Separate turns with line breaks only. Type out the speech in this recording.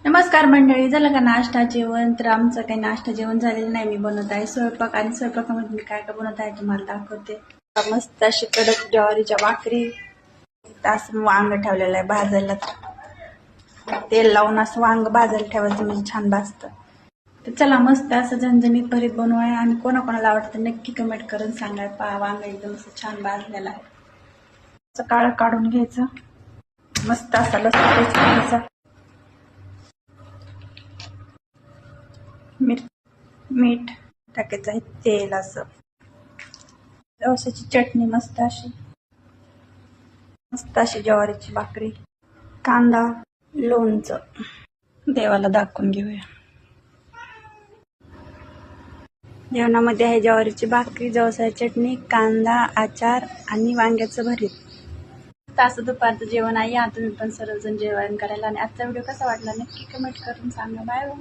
नमस्कार मंडळी, झालं का नाश्ता जेवण? तर आमचं काही नाश्ता जेवण झालेलं नाही. मी बनवत आहे स्वयंपाक आणि स्वयंपाकामध्ये मी काय काय बनवत आहे तुम्हाला दाखवते. मस्त अशी कडक ज्वारीच्या भाकरी, तास वांग ठेवलेलं आहे भाजायला. तेल लावून असं वांग भाजायला ठेवायचं म्हणजे छान भाजतं. तर चला मस्त असं झणझणीत भरीत बनवाय आणि कोणाकोणाला आवडतं नक्की कमेंट करून सांगा. पहा वांग एकदम असं छान भाजलेलं आहे. असं काळं काढून घ्यायचं, मस्त असा लसूण पेस्ट घ्यायचा, मीठ टाकायचं आहे, तेल असं, जवसाची चटणी, मस्त अशी ज्वारीची भाकरी, कांदा, लोणचं. देवाला दाखवून घेऊया. जेवणामध्ये आहे ज्वारीची भाकरी, जवसाची चटणी, कांदा, आचार आणि वांग्याचं भरीत. तास दुपारचं जेवण आहे. या तुम्ही पण सर्वजण जेवण करायला. आणि आजचा व्हिडिओ कसा वाटला नक्की कमेंट करून सांगा. बाय.